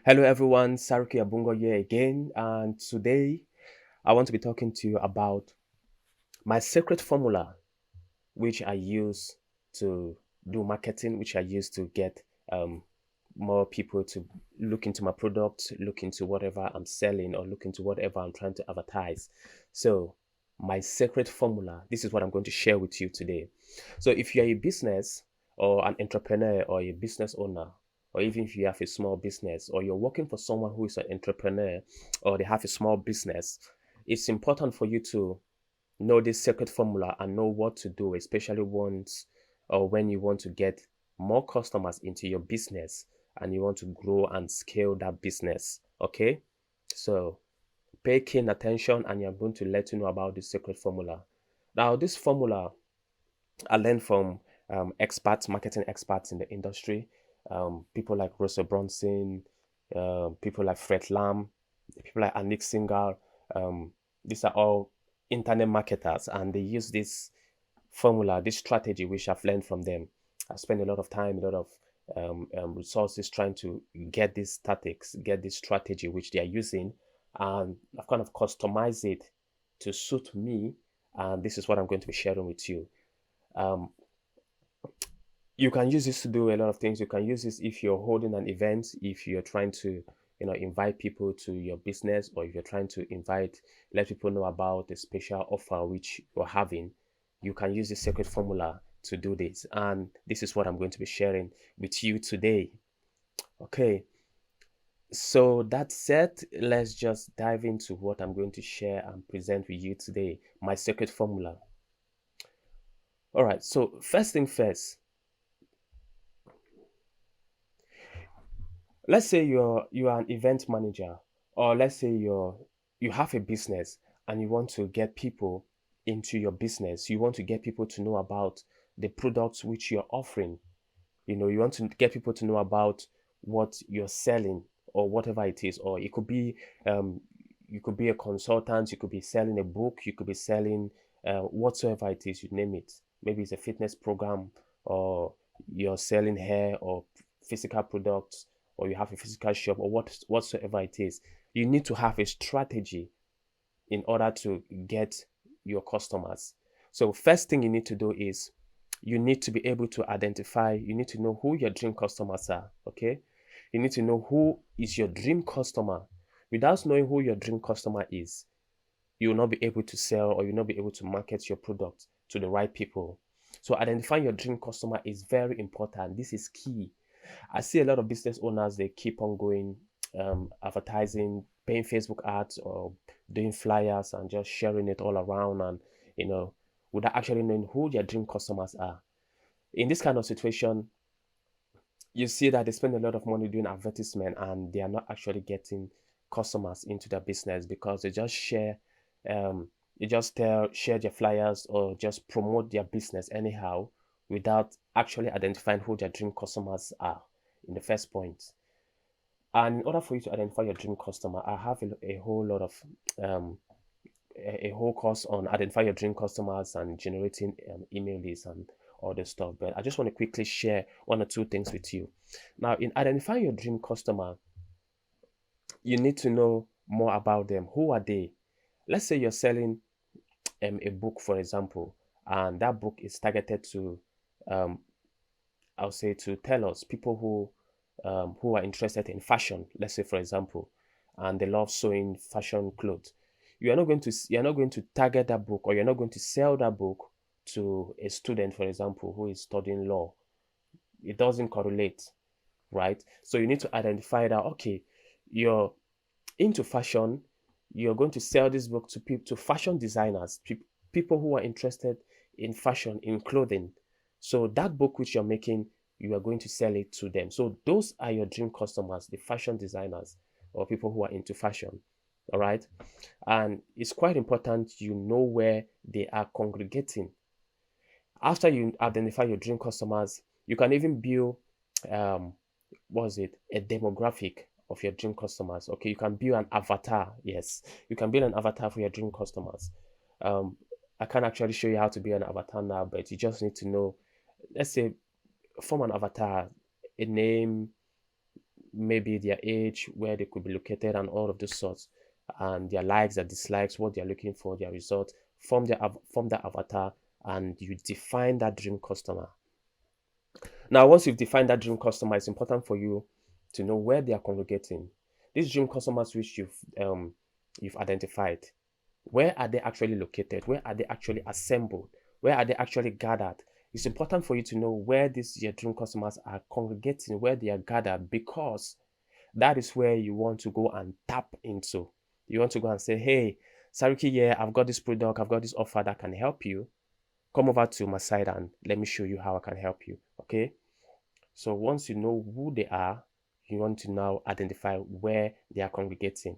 Hello everyone, Saruki Abungo here again, and today I want to be talking to you about my secret formula, which I use to do marketing, which I use to get more people to look into my product, look into whatever I'm selling, or look into whatever I'm trying to advertise. So, my secret formula, this is what I'm going to share with you today. So, if you're a business or an entrepreneur or a business owner, or even if you have a small business or you're working for someone who is an entrepreneur or they have a small business, it's important for you to know this secret formula and know what to do, especially once or when you want to get more customers into your business and you want to grow and scale that business. Okay, so pay keen attention and you're going to let you know about this secret formula. Now, this formula I learned from experts, marketing experts in the industry, people like Russell Brunson, people like Fred Lam, people like Anik Singhal. These are all internet marketers, and they use this formula, this strategy, which I've learned from them. I spent a lot of time, a lot of resources trying to get these tactics, get this strategy which they are using, and I've kind of customized it to suit me. And this is what I'm going to be sharing with you. Um, you can use this to do a lot of things. You can use this if you're holding an event, if you're trying to, invite people to your business, or if you're trying to let people know about the special offer which you're having. You can use the secret formula to do this. And this is what I'm going to be sharing with you today. Okay. So that said, let's just dive into what I'm going to share and present with you today, my secret formula. All right. So first thing first, let's say you're an event manager, or let's say you have a business and you want to get people into your business. You want to get people to know about the products which you're offering. You want to get people to know about what you're selling or whatever it is. Or it could be you could be a consultant, you could be selling a book, you could be selling whatsoever it is, you name it. Maybe it's a fitness program, or you're selling hair or physical products, or you have a physical shop, or whatsoever it is. You need to have a strategy in order to get your customers. So first thing you need to do is you need to be able to identify, you need to know who your dream customers are. Okay, you need to know who is your dream customer. Without knowing who your dream customer is, you will not be able to sell, or you'll not be able to market your product to the right people. So identifying your dream customer is very important. This is key. I see a lot of business owners, they keep on going, advertising, paying Facebook ads, or doing flyers and just sharing it all around, and you know without actually knowing who their dream customers are. In this kind of situation, you see that they spend a lot of money doing advertisement and they are not actually getting customers into their business, because they just um share their flyers or just promote their business anyhow, without actually identifying who their dream customers are in the first point. And in order for you to identify your dream customer, I have a whole lot of um a whole course on identify your dream customers and generating email lists and all this stuff. But I just want to quickly share one or two things with you. Now, in identifying your dream customer, you need to know more about them. Who are they? Let's say you're selling a book, for example, and that book is targeted to, um, I'll say, to tellers, people who are interested in fashion. Let's say, for example, and they love sewing fashion clothes. You're not going to target that book, or you're not going to sell that book to a student, for example, who is studying law. It doesn't correlate, right? So you need to identify that, okay, you're into fashion, you're going to sell this book to people, to fashion designers, people who are interested in fashion, in clothing. So that book which you're making, you are going to sell it to them. So those are your dream customers, the fashion designers or people who are into fashion. All right. And it's quite important you know where they are congregating. After you identify your dream customers, you can even build um was it a demographic of your dream customers. Okay, you can build an avatar. Yes, you can build an avatar for your dream customers. um I can't actually show you how to build an avatar now, but you just need to know, let's say, form an avatar, a name, maybe their age, where they could be located, and all of those sorts, and their likes, their dislikes, what they are looking for, their result, form their avatar, and you define that dream customer. Now, once you've defined that dream customer, it's important for you to know where they are congregating. These dream customers which you've identified, where are they actually located? Where are they actually assembled? Where are they actually gathered? It's important for you to know where these your dream customers are congregating, where they are gathered, because that is where you want to go and tap into. You want to go and say, hey, Sariki, yeah, I've got this product, I've got this offer that can help you. Come over to my side and let me show you how I can help you. Okay. So once you know who they are, you want to now identify where they are congregating.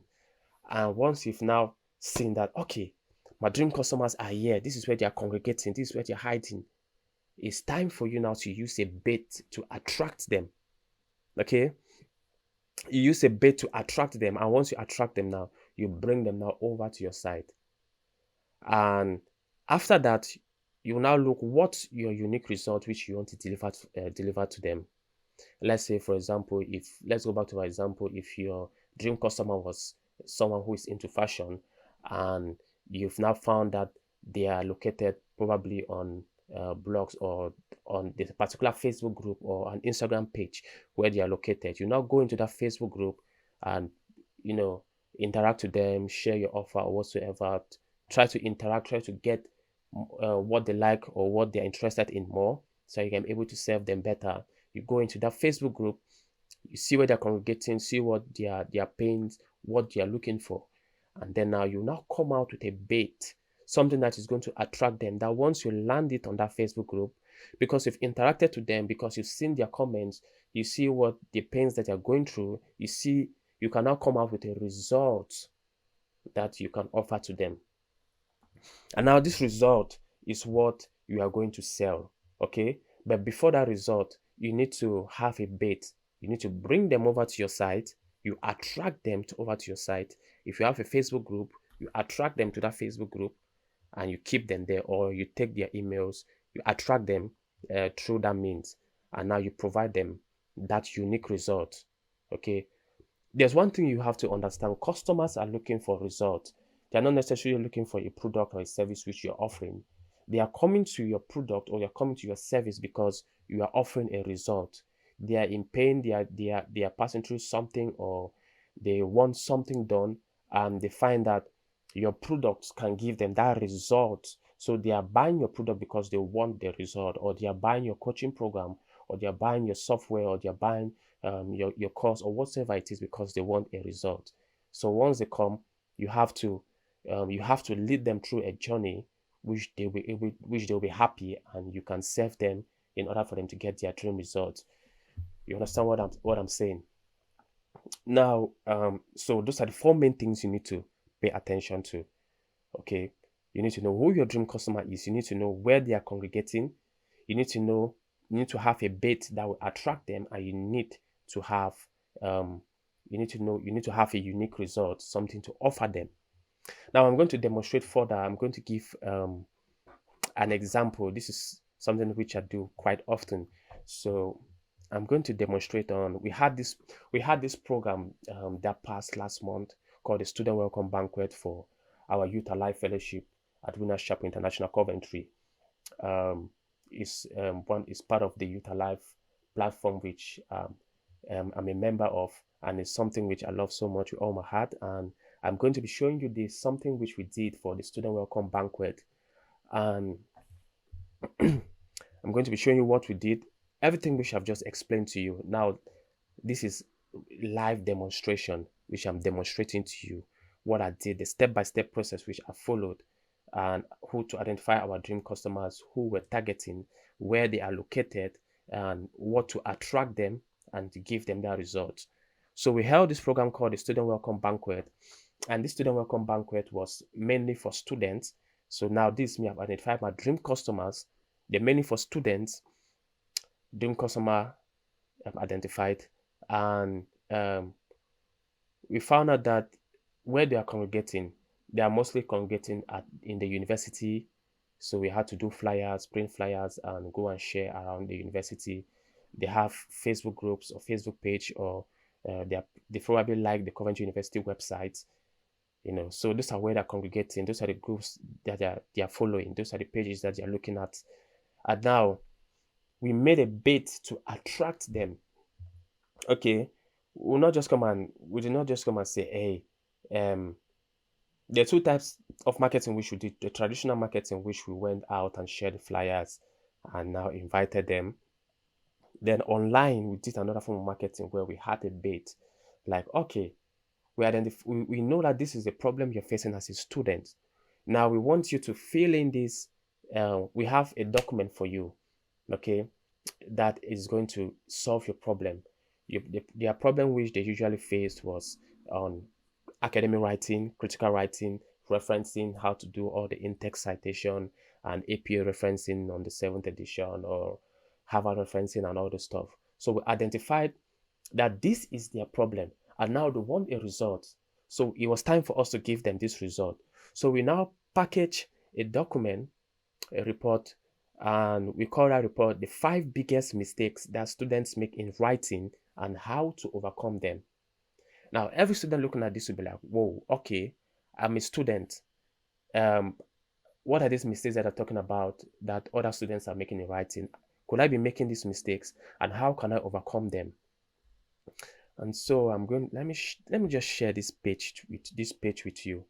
And once you've now seen that, okay, my dream customers are here, this is where they are congregating, this is where they're hiding, it's time for you now to use a bait to attract them. Okay? You use a bait to attract them. And once you attract them now, you bring them now over to your side. And after that, you now look what's your unique result which you want to deliver to them. Let's say, for example, if let's go back to our example, if your dream customer was someone who is into fashion, and you've now found that they are located probably on blogs or on this particular Facebook group or an Instagram page where they are located, you now go into that Facebook group and you know interact with them, share your offer or whatsoever, try to interact, try to get what they like or what they're interested in more, so you can be able to serve them better. You go into that Facebook group, you see where they're congregating, see what their pains, what they are looking for. And then now you now come out with a bait, something that is going to attract them. That once you land it on that Facebook group, because you've interacted with them, because you've seen their comments, you see what the pains that they're going through, you see you can now come out with a result that you can offer to them. And now this result is what you are going to sell. Okay. But before that result, you need to have a bait. You need to bring them over to your site. You attract them over to your site. If you have a Facebook group, you attract them to that Facebook group and you keep them there, or you take their emails, you attract them through that means, and now you provide them that unique result. Okay. There's one thing you have to understand: customers are looking for results. They're not necessarily looking for a product or a service which you're offering. They are coming to your product or they're coming to your service because you are offering a result. They are in pain, they are passing through something, or they want something done, and they find that your products can give them that result. So they are buying your product because they want the result, or they are buying your coaching program, or they are buying your software, or they are buying your course or whatever it is because they want a result. So once they come, you have to lead them through a journey which they'll be happy, and you can serve them in order for them to get their dream results. You understand what I'm saying? Now, so those are the four main things you need to pay attention to. Okay, you need to know who your dream customer is. You need to know where they are congregating. You need to know. You need to have a bait that will attract them, and you need to have you need to know. You need to have a unique result, something to offer them. Now, I'm going to demonstrate further. I'm going to give an example. This is something which I do quite often. So I'm going to demonstrate on. We had this program that passed last month called the Student Welcome Banquet for our Youth Alive Fellowship at Winners Chapel International Coventry. Is part of the Youth Alive platform, which I'm a member of, and it's something which I love so much with all my heart. And I'm going to be showing you this something which we did for the Student Welcome Banquet, and I'm going to be showing you what we did, everything which I've just explained to you. Now, this is live demonstration, which I'm demonstrating to you what I did, the step-by-step process which I followed, and who to identify our dream customers, who we're targeting, where they are located, and what to attract them and to give them that result. So we held this program called the Student Welcome Banquet, and this Student Welcome Banquet was mainly for students. So now this me, I've identified my dream customers. They're mainly for students. Dream customer I've identified, and we found out that where they are congregating, they are mostly congregating in the university. So we had to do flyers, print flyers, and go and share around the university. They have Facebook groups or Facebook page, or They probably like the Coventry University website, so those are where they're congregating. Those are the groups that they are following. Those are the pages that they're looking at. And now we made a bait to attract them. Okay, we did not just come and say, hey, there are two types of marketing which we did. The traditional marketing, which we went out and shared the flyers and now invited them. Then online, we did another form of marketing where we had a bait, like, okay, we know that this is a problem you're facing as a student. Now we want you to fill in this. We have a document for you, okay, that is going to solve your problem. Their problem which they usually faced was on academic writing, critical writing, referencing, how to do all the in-text citation and APA referencing on the 7th edition, or Harvard referencing and all the stuff. So we identified that this is their problem, and now they want a result. So it was time for us to give them this result. So we now package a document, a report, and we call that report the 5 biggest mistakes that students make in writing and how to overcome them. Now, every student looking at this will be like, whoa, okay, I'm a student. Um, what are these mistakes that I'm talking about that other students are making in writing? Could I be making these mistakes, and how can I overcome them? And so let me just share this page with you.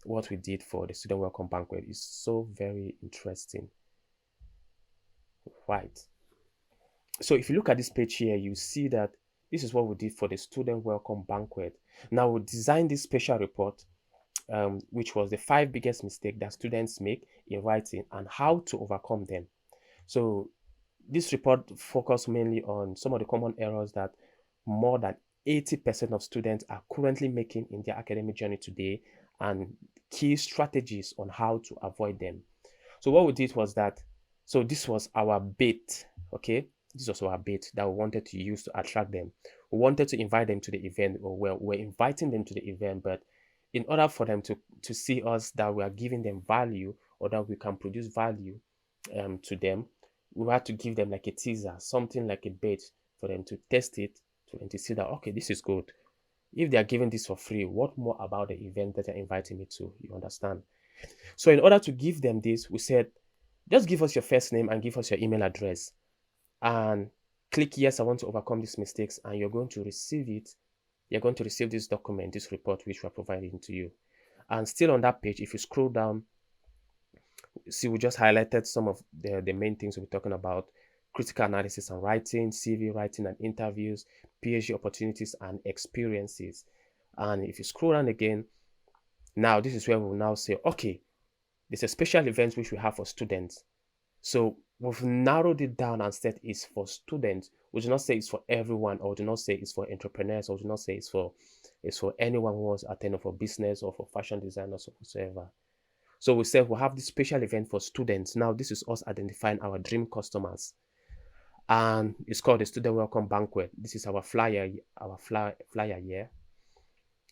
What we did for the student welcome banquet is so very interesting, right? So if you look at this page here, you see that this is what we did for the student welcome banquet. Now we designed this special report, which was the 5 biggest mistakes that students make in writing and how to overcome them. So this report focused mainly on some of the common errors that more than 80% of students are currently making in their academic journey today, and key strategies on how to avoid them. So what we did was that, so this was our bait, okay? This was our bait that we wanted to use to attract them. We wanted to invite them to the event, or we're inviting them to the event, but in order for them to see us that we are giving them value, or that we can produce value to them, we had to give them like a teaser, something like a bait for them to test it, for them to see that, okay, this is good. If they are giving this for free, what more about the event that they're inviting me to? You understand? So in order to give them this, we said, just give us your first name and give us your email address, and click yes, I want to overcome these mistakes, and you're going to receive it. You're going to receive this document, this report, which we're providing to you. And still on that page, if you scroll down, see, we just highlighted some of the main things we're talking about: critical analysis and writing, CV writing and interviews, PhD opportunities and experiences. And if you scroll down again, now this is where we'll now say, okay, there's a special event which we have for students. So we've narrowed it down and said it's for students. We do not say it's for everyone, or do not say it's for entrepreneurs, or do not say it's for anyone who wants to attend, or for business, or for fashion designers, or whatsoever. So we said we'll have this special event for students. Now this is us identifying our dream customers, and it's called the Student Welcome Banquet. This is our flyer here.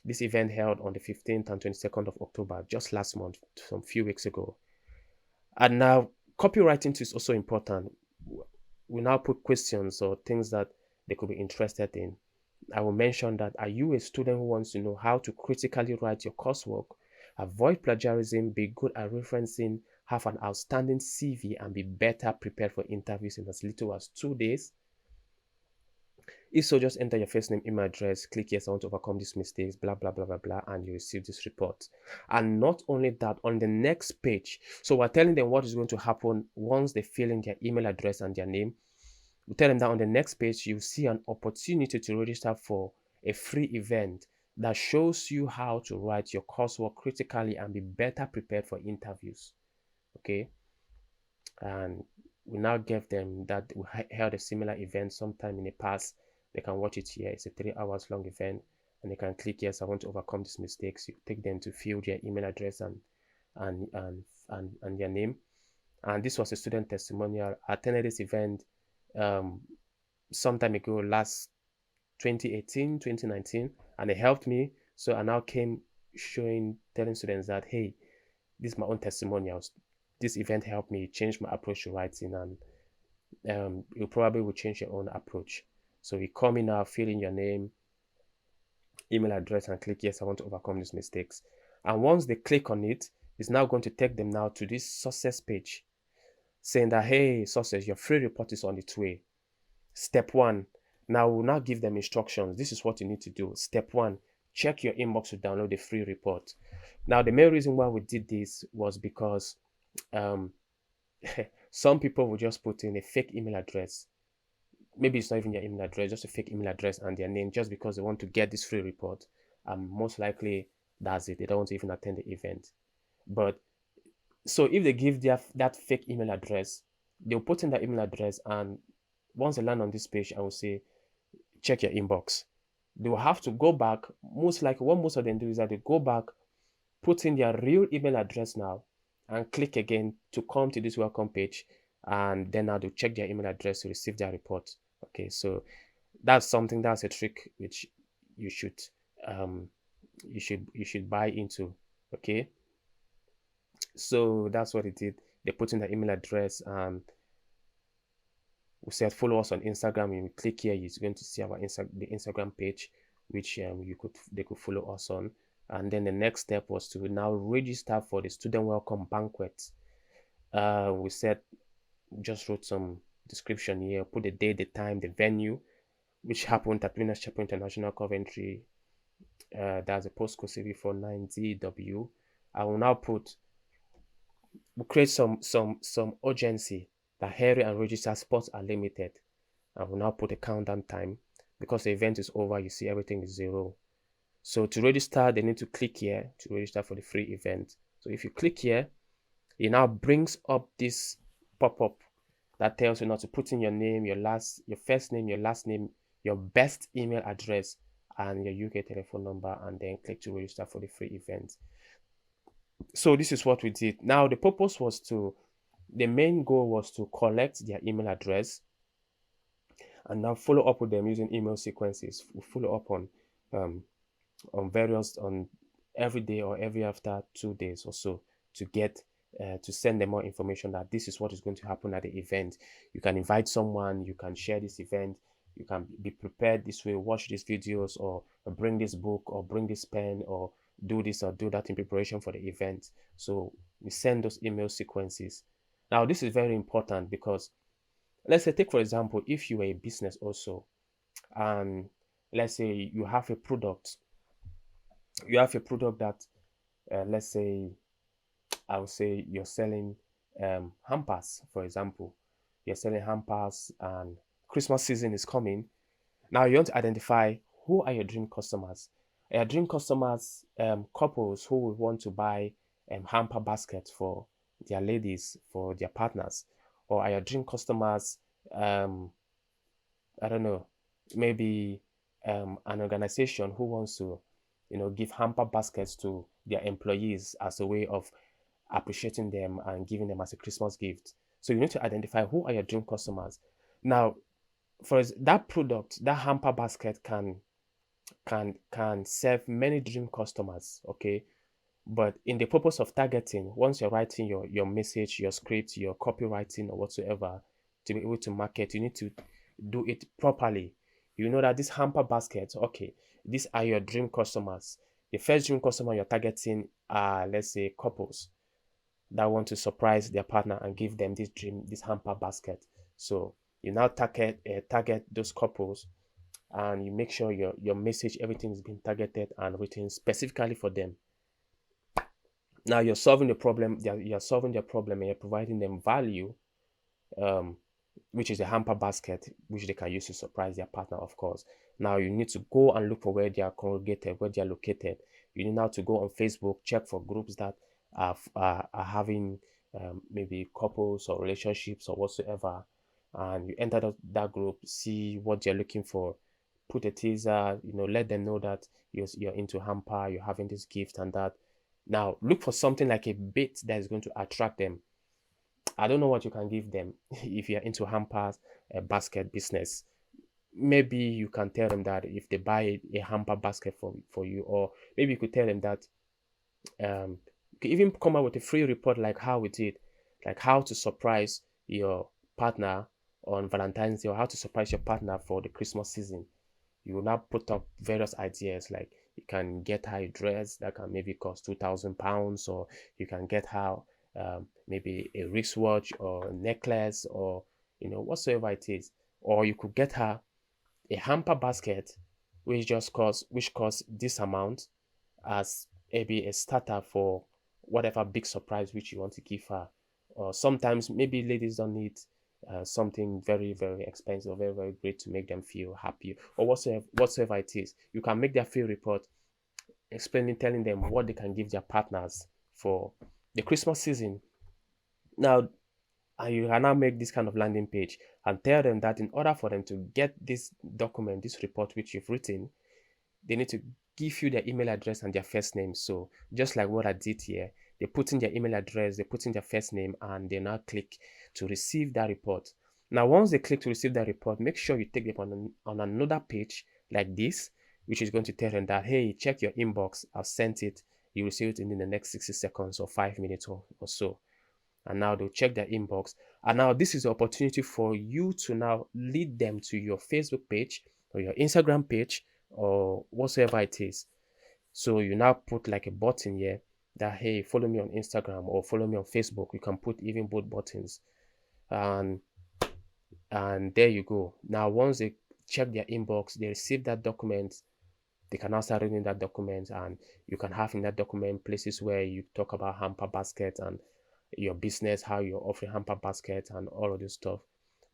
This event held on the 15th and 22nd of October, just last month, some few weeks ago. And now copywriting is also important. We now put questions or things that they could be interested in. I will mention that, are you a student who wants to know how to critically write your coursework, avoid plagiarism, be good at referencing, have an outstanding CV, and be better prepared for interviews in as little as 2 days? If so, just enter your first name, email address, click yes, I want to overcome these mistakes, blah, blah, blah, blah, blah, and you receive this report. And not only that, on the next page, so we're telling them what is going to happen once they fill in their email address and their name. We tell them that on the next page, you see an opportunity to register for a free event that shows you how to write your coursework critically and be better prepared for interviews. Okay? And we now gave them that we held a similar event sometime in the past. They can watch it here. It's a 3 hours long event, and they can click yes, I want to overcome these mistakes. You take them to fill their email address and their name. And this was a student testimonial. I attended this event some time ago, last 2018, 2019, and it helped me. So I now came telling students that, hey, this is my own testimonials. This event helped me change my approach to writing, and you probably will change your own approach. So you come in now, fill in your name, email address and click yes, I want to overcome these mistakes. And once they click on it, it's now going to take them now to this success page saying that, hey, success, your free report is on its way. Step one, now we'll now give them instructions. This is what you need to do. Step one, check your inbox to download the free report. Now, the main reason why we did this was because um, some people will just put in a fake email address. Maybe it's not even your email address, just a fake email address and their name, just because they want to get this free report. Most likely, that's it. They don't want to even attend the event. But so if they give that fake email address, they'll put in that email address, and once they land on this page, I will say, check your inbox. They will have to go back. Most likely, what most of them do is that they go back, put in their real email address now, and click again to come to this welcome page, and then now they'll check their email address to receive their report. Okay, so that's a trick which you should um you should buy into. Okay, so that's what it did. They put in the email address, and we said follow us on Instagram. You click here, you're going to see our the Instagram page, which they could follow us on. And then the next step was to now register for the student welcome banquet. We said, just wrote some description here, put the date, the time, the venue, which happened at Winners Chapel International Coventry. That's a postcode CV49DW. I will now we'll create some urgency that hurry and register spots are limited. I will now put a countdown time because the event is over. You see everything is 0. So to register, they need to click here to register for the free event. So if you click here, it now brings up this pop-up that tells you now to put in your name, your first name, your last name, your best email address, and your UK telephone number, and then click to register for the free event. So this is what we did. Now the purpose was the main goal was to collect their email address and now follow up with them using email sequences. We follow up on every day or every after 2 days or so to get to send them more information that this is what is going to happen at the event. You can invite someone, you can share this event, you can be prepared this way, watch these videos, or bring this book, or bring this pen, or do this or do that in preparation for the event. So we send those email sequences. Now this is very important because let's say, take for example, if you are a business also, and let's say you have a product that let's say, I would say you're selling hampers, for example. You're selling hampers and Christmas season is coming. Now you want to identify who are your dream customers. Your dream customers, couples who will want to buy hamper baskets for their ladies, for their partners, or are your dream customers, I don't know, maybe an organization who wants to, give hamper baskets to their employees as a way of appreciating them and giving them as a Christmas gift. So you need to identify who are your dream customers. Now, for that product, that hamper basket can serve many dream customers, okay? But in the purpose of targeting, once you're writing your message, your script, your copywriting or whatsoever, to be able to market, you need to do it properly. You know that this hamper basket, okay, these are your dream customers. The first dream customer you're targeting are, let's say, couples that want to surprise their partner and give them this hamper basket. So you now target those couples, and you make sure your message, everything is being targeted and written specifically for them. Now you're solving the problem. You're solving their problem, and you're providing them value, which is a hamper basket, which they can use to surprise their partner, of course. Now you need to go and look for where they are congregated, where they are located. You need now to go on Facebook, check for groups that are having maybe couples or relationships or whatsoever, and you enter that group, see what they're looking for, put a teaser, let them know that you're into hamper, you're having this gift and that. Now look for something like a bait that is going to attract them. I don't know what you can give them if you're into hampers, basket business. Maybe you can tell them that if they buy a hamper basket for you, or maybe you could tell them that you could even come up with a free report like how we did, like how to surprise your partner on Valentine's Day, or how to surprise your partner for the Christmas season. You will now put up various ideas like you can get her a dress that can maybe cost £2,000, or you can get her maybe a wristwatch or a necklace, or whatsoever it is, or you could get her a hamper basket which costs this amount as maybe a starter for whatever big surprise which you want to give her. Or sometimes maybe ladies don't need something very very expensive or very very great to make them feel happy, or whatsoever it is. You can make their feel report explaining, telling them what they can give their partners for the Christmas season. Now, and you can now make this kind of landing page and tell them that in order for them to get this document, this report which you've written, they need to give you their email address and their first name. So just like what I did here, they put in their email address, they put in their first name, and they now click to receive that report. Now, once they click to receive that report, make sure you take them on another page like this, which is going to tell them that, hey, check your inbox, I've sent it. You receive it in the next 60 seconds or 5 minutes or so. And now they'll check their inbox. And now this is the opportunity for you to now lead them to your Facebook page or your Instagram page or whatsoever it is. So you now put like a button here that, hey, follow me on Instagram or follow me on Facebook. You can put even both buttons. And there you go. Now once they check their inbox, they receive that document, they can now start reading that document, and you can have in that document places where you talk about hamper basket and your business, how you're offering hamper basket and all of this stuff.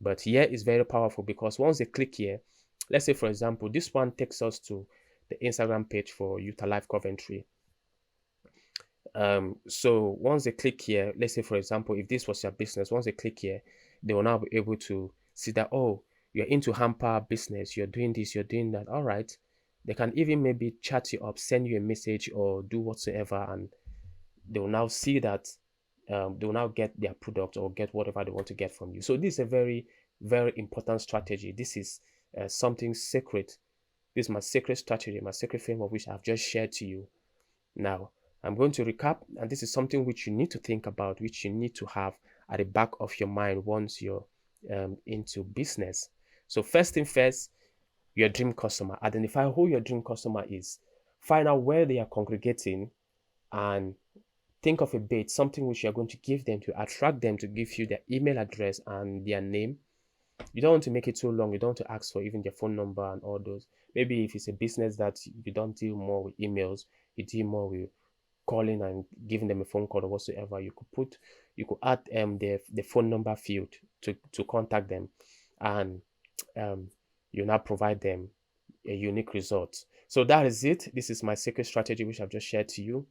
But here is very powerful because once they click here, let's say for example, this one takes us to the Instagram page for Youth Alive Coventry. So once they click here, let's say for example, if this was your business, once they click here, they will now be able to see that, oh, you're into hamper business, you're doing this, you're doing that. All right. They can even maybe chat you up, send you a message or do whatsoever, and they will now see that they will now get their product or get whatever they want to get from you. So this is a very, very important strategy. This is something secret. This is my secret strategy, my secret framework, which I've just shared to you. Now, I'm going to recap, and this is something which you need to think about, which you need to have at the back of your mind once you're into business. So first thing first, your dream customer. Identify who your dream customer is. Find out where they are congregating, and think of a bait, something which you're going to give them to attract them to give you their email address and their name. You don't want to make it too long. You don't want to ask for even their phone number and all those. Maybe if it's a business that you don't deal more with emails, you deal more with calling and giving them a phone call or whatsoever, you could add the phone number field to contact them, and you now provide them a unique result. So that is it. This is my secret strategy which I've just shared to you.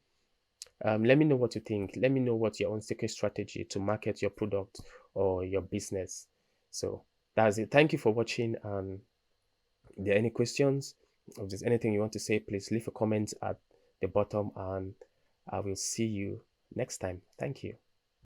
Let me know what you think. Let me know what your own secret strategy to market your product or your business. So that's it. Thank you for watching. If there are any questions, or if there's anything you want to say, please leave a comment at the bottom, and I will see you next time. Thank you.